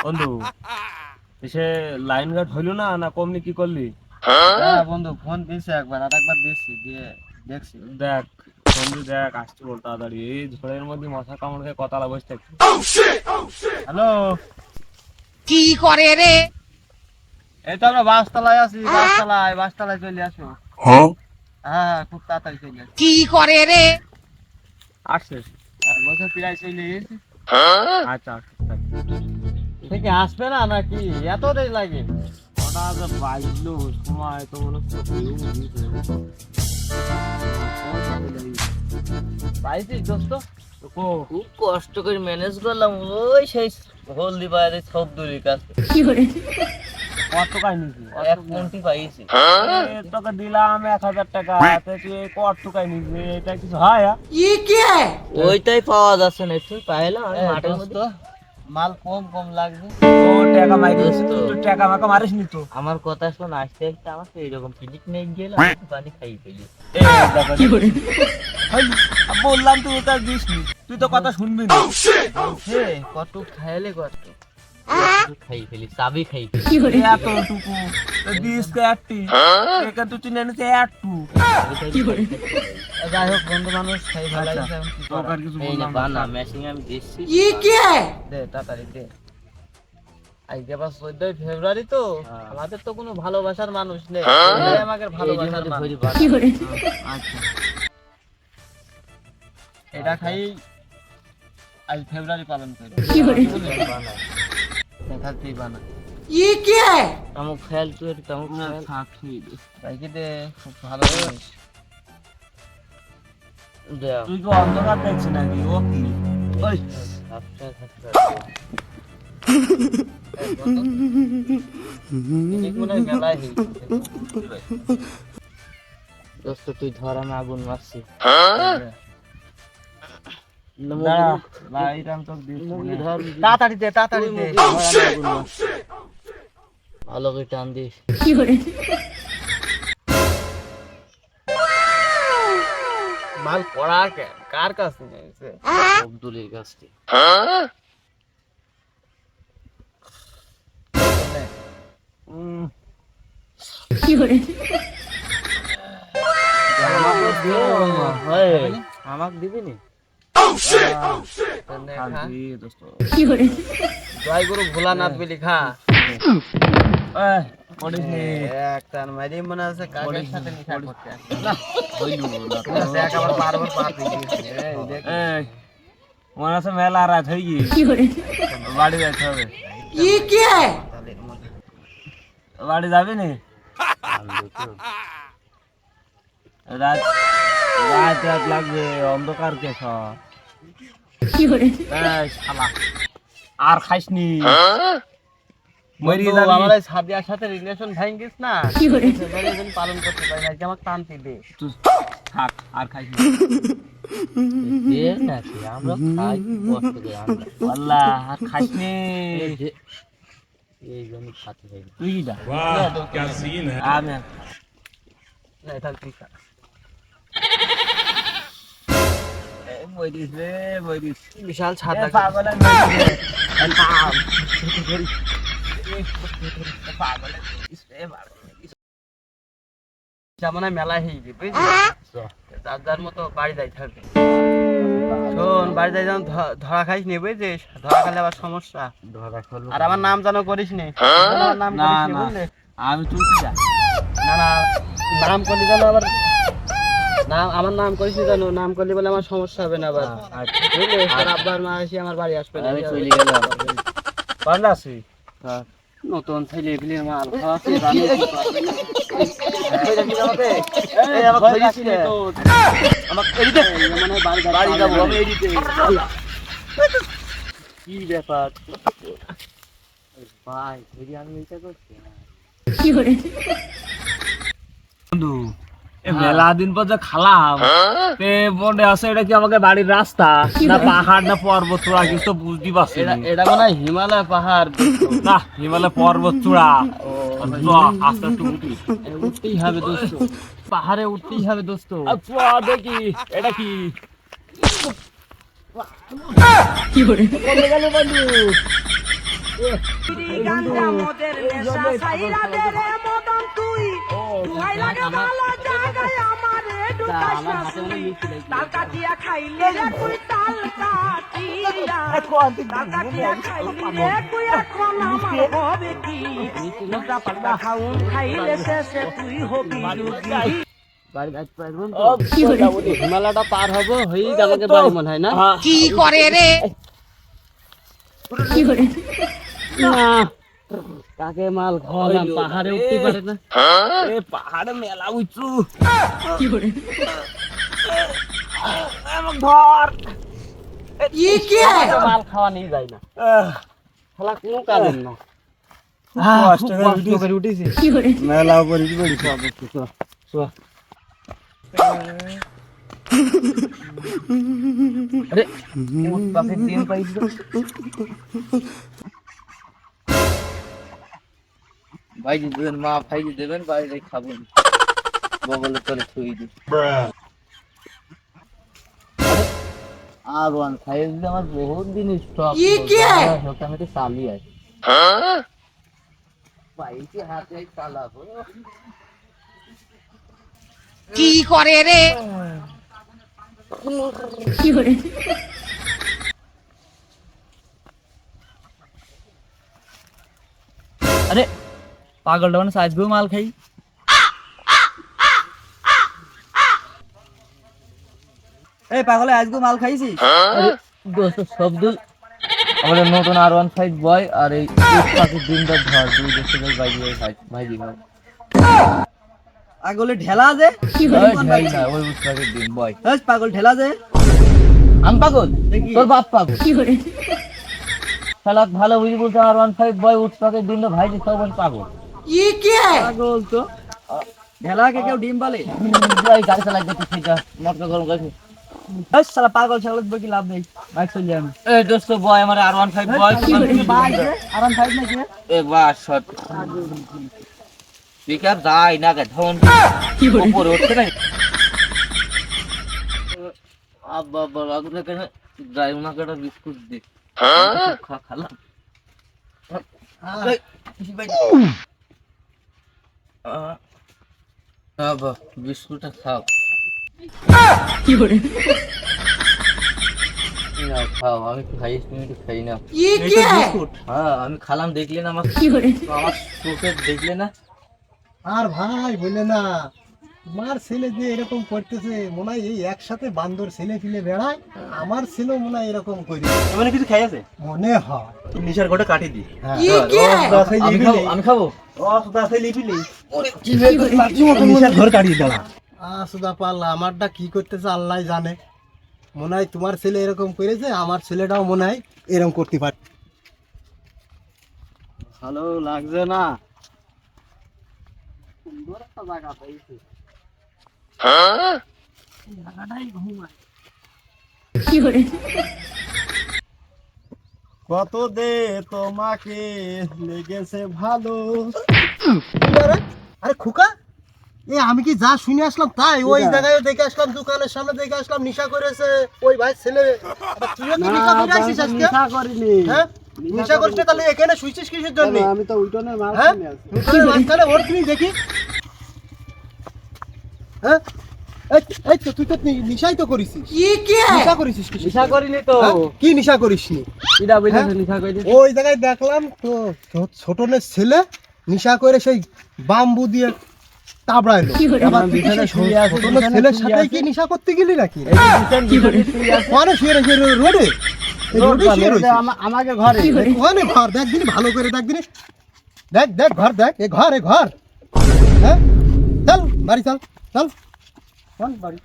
বন্ধু সে line guard হইলো না না কমনি কি করলি? হ্যাঁ বন্ধু, ফোন দিয়েছে একবার, আর একবার দিয়েছি, দিয়ে দেখছি। দেখ বন্ধু দেখ আসতে বল তাড়াতাড়ি, এই ঝড়ের মধ্যে মশা কামড় খেয়ে কথা বসে থাকছি। হ্যালো, কি করে রে? এই তো আমরা বাসতলায় আছি, বাসতলায় চলে আসো। হ্যাঁ হ্যাঁ, খুব তাড়াতাড়ি চলে আসো। কি করে রে? আসছে। আর বছর প্রায় চলে এসেছি। আচ্ছা থেকে আসবে না নাকি এত দেরি লাগে? ওটা যে বাজলো সময় তো মনে হচ্ছে পাইছিস দোস্ত? খুব কষ্ট করে ম্যানেজ করলাম, ওই সেই হলদি পায়ের সব দূরের কাছে কত টাকায় নিয়েছি? 1 কোটি পাইছি। তোকে দিলাম 1000 টাকা, তুই কত টাকায় নিবি? এটা কিছু হয়? ওইটাই পাওয়া যাচ্ছে না, তুই পাইলাম আমি মাঠের দোস্ত, মধ্যে। মাল কম কম লাগবে। ও টাকা মাইরিস তো, তুই টাকা মাকা মারিস নি তো? আমার কথা শোন, আসতে আসতে আমার তো এইরকম পিনিক নেই গেল, পানি খাই ফেলি। বললাম তুই ওটা দিস নি, তুই তো কথা শুনবি না। বলছে কত খাইলে কত? খাই ফেলি, চাবি খাই ফেলি। এতটুকু দিস কে একটি একা তুই চিনে নিতে একটু। যাই হোক, বন্ধু মানুষ খাই ভালো আচ্ছা, লাগছে, এখন কি তোকে করা? আর কিছু এই না বললাম বানা না। মেশিং আমি দিচ্ছি। দে তাড়াতাড়ি দে। আজকে আবার 14 ফেব্রুয়ারি তো, আমাদের তো কোনো ভালোবাসার মানুষ নেই, এটাই আমাদের ভালোবাসার মানুষ। আচ্ছা এটা খাই আজ ফেব্রুয়ারি পালন করি। দেখাতেই বানা তামুক খেয়াল তুই তামুক না, খেয়াল। থাক ঠিক আছে। ভাইকে দে, খুব ভালো জিনিস। দেও। তুই কি অন্ধকার দেখছিস নাকি? ও কি ওই আচ্ছা আচ্ছা। পিকনিক মনে হয় মেলায় হয়েছে। দোস্ত তুই ধর, আমি আগুন মারছি। দাঁড়া, লাইট আমি তোকে দিচ্ছি। মুগি ধর, তাড়াতাড়ি দে, তাড়াতাড়ি দে। ধর, আমি আগুন মারছি। ভালো করে টান দিস। মাল পড়া কার কাছে নিয়েছে? আব্দুলের কাছ থেকে। উম, হয়, আমাকে দিবি নি? থাকবি দোস্ত। জয় গুরু ভোলানাথ বলি খা। এই, পড়িস নি। একটা মারি মনে আছে কাকের সাথে নিশা করতে আসে। হইলো না তো। দেখ আবার বারবার পা দিয়ে দিয়েছে। এই দেখ। এই, মনে আছে মেলা রাত হয়ে গিয়ে বাড়ি যেতে হবে। তালের মধ্যে। বাড়ি যাবি নি? রাত রাত রাত লাগবে, অন্ধকার কে সব। এই শালা, আর খাইস নি। মরি বন্ধু, যাবি। আমার এই সাদিয়ার সাথে রিলেশন ভাঙিস না, ফেব্রুয়ারি দিন পালন করতে পারি না, আজকে আমাকে টানতে দে। তুই থাক, আর খাইস নি। দে নাকি? আমরা খাই কষ্ট করে আমরা। আল্লাহ, আর খাইস নি। এই জন্য খাতে চাই না। তুই কিটা? क्या सीन है। আমি না, থাক তুই খা। মরিস রে, মরিস। বিশাল এ ছাদা। পাগলের মরিস রে। এ থাম। এ পাগলের মরিস রে, মরিস। যেমন মেলায় হয়ে গিয়ে বুঝলি, যার যার মতো বাড়ি যাই থাকবে। শোন, বাড়ি যাই যেন ধরা খাইস নি, বুঝছিস? ধরা খেলে আবার সমস্যা। ধরা খেলো। আর আমার নাম জানো করিস নি, আমার নাম না করিস নি, না, বুঝলি? আমি তুই কিটা? না না, নাম করলি জানো আবার, নাম আমার নাম করিস নি জানো, নাম করলি বলে আমার সমস্যা হবে না আবার, বুঝলি? তোর আব্বার মা এসে আমার বাড়ি আসবে না। আমি চলে গেলাম। কোন আছি? নতুন ছেলে পিলের মাল খাওয়াচ্ছি, জানিস কি করবে না। এই আমাকে ধরিস নি তো। আমাকে এদিকে মানে বাড়ি যাবো আমি এদিকে। কি ব্যাপার ভাই, যদি আমি এইটা করছি না। বন্ধু, এ মেলা দিন পর যে খালাম, তে মনে আছে এটা কি আমাকে বাড়ির রাস্তা না পাহাড় না পর্বত চূড়া কিছু তো বুঝতে পারছি না। এটা মনে হয় হিমালয় পাহাড়। না, হিমালয় পর্বত চূড়া। চ, আস্তে আস্তে উঠি। উঠতেই হবে দোস্ত, পাহাড়ে উঠতেই হবে দোস্ত। চ, দেখি এটা কি। কোথায় গেল বন্ধু? আমার হাতে মনে মিষ্টি লাগছে। বাড়ি যাইতে পারবো না তো? হিমালয়টা পার হবো হয়েই আমাকে বাড়ি মনে হয় না? কি করে রে না কাকে মাল খাওয়ালাম পাহাড়ে উঠতে পারে না। পাহাড়ে মেলা উঁচু। মাল খাওয়া নিয়ে যায় না, খেলা কোনো কাজের না। কষ্ট করে উঠেছি মেলা উপরে আরে উট পাখির ডিম পাইছি তো। ভাইজি দেবেন, মা ভাইজি দেবেন, বাইরে খাবো না। বগলে চলে ছুঁই দি। আর ওয়ান খাইয়ে দিলে আমার বহুত দিন স্টক মোটামুটি চালি আছে। ভাইজি হাতে চালাবো। কি করে রে আরে পাগলটা মানে আজকেও মাল খাই। এই পাগলে আজকে মাল খাইছি। দোস্ত শব্দুল আমাদের নতুন R15 বয় আর এই পাখির ডিমটা ধর দুই দেশে বাইরে খাই ভাইজি ভাই। পাগলে ঢেলা যে ভাই না ওই উট পাখির ডিম বয়। পাগল ঢেলা যে আমি পাগল, তোর বাপ পাগল। শালা ভালো বুঝি বলতে R15 বয় উট পাখির ডিমটা ভাইজি সব পাগল। পাগল তো ঢেলা কে কেউ ডিম বলে? ভাই গাড়ি চালাই দেখতে সেটা মটকা গরম গাছে। শালা পাগল ছাগল কি লাভ নেই, বাইক চলে আমি। এই দোস্ত বয় আমার R15 বয়। আরাম ফাইভ নাকি? এ বাস শট পিকআপ যাই না কে ধন উপরে উঠছে না। আব্বা বাবা আগুনে কেন যাই না কেন বিস্কুট দে খালাম। বাবা বিস্কুটটা খাও। না খাও, আমি খাইস তুমি খাই না। হ্যাঁ আমি খালাম, দেখলে না আমার আমার চোখে দেখলে না। আর ভাই বলে না, তোমার ছেলে যে এরকম করতেছে মনে হয় এই একসাথে বান্দর ছেলে ফিলে বেড়ায়, আমার ছেলেও মনে হয় এরকম করে মানে কিছু খাই আছে মনে হয়। নিশার ঘটে কাটি দি হ্যাঁ আমি খাবো। নিশার ঘর কাটিয়ে দেওয়া সুদা পাল্লা আমারটা কি করতেছে আল্লাহ জানে। মনে হয় তোমার ছেলে এরকম করেছে, আমার ছেলেটাও মনে হয় এরকম করতে পারে। ভালো লাগছে না, সুন্দর একটা জায়গা পাইছি। জায়গাটাই ঘুমায়। কত দে তোমাকে লেগেছে ভালো। আরে খুকা, আমি কি যা শুনে আসলাম তাই? ওই জায়গায় দেখে আসলাম, দোকানের সামনে দেখে আসলাম নিশা করেছে ওই ভাই ছেলে। তুইও কি নিশা করে আসিস আজকে? নিশা করিনি। হ্যাঁ নিশা করিস না, তাহলে এখানে শুইছিস কিসের জন্য? আমি তো উঠোনের মাল হ্যাঁ কিনে আছি। উঠোনের মাঝখানে ওর তুমি দেখি। হ্যাঁ এই তো তুই তো নিশাই তো করিসিস। নিশা করিসিস কিসের নিশা জন্য? করিনি তো। হ্যাঁ? কি নিশা করিসনি? কিডা বলেছে হ্যাঁ? নিশা করিনি? ওই জায়গায় দেখলাম তো ছোটনের ছেলে নিশা করে সেই বাম্বু দিয়ে তাবড়াইলো। আবার তুই কি সেই ছোটনের ছেলের সাথে কি নিশা করতে গেলি নাকি? ওখানে শুয়ে রয়েছে রোডে, এই রোডে শুয়ে রয়েছে। আমাকে ঘরে ওখানে ঘর দেখ দিনি, ভালো করে দেখ দিনি। দেখ দেখ ঘর দেখ, এ ঘর। হ্যাঁ চল বাড়ি চল চল চল বাড়ি।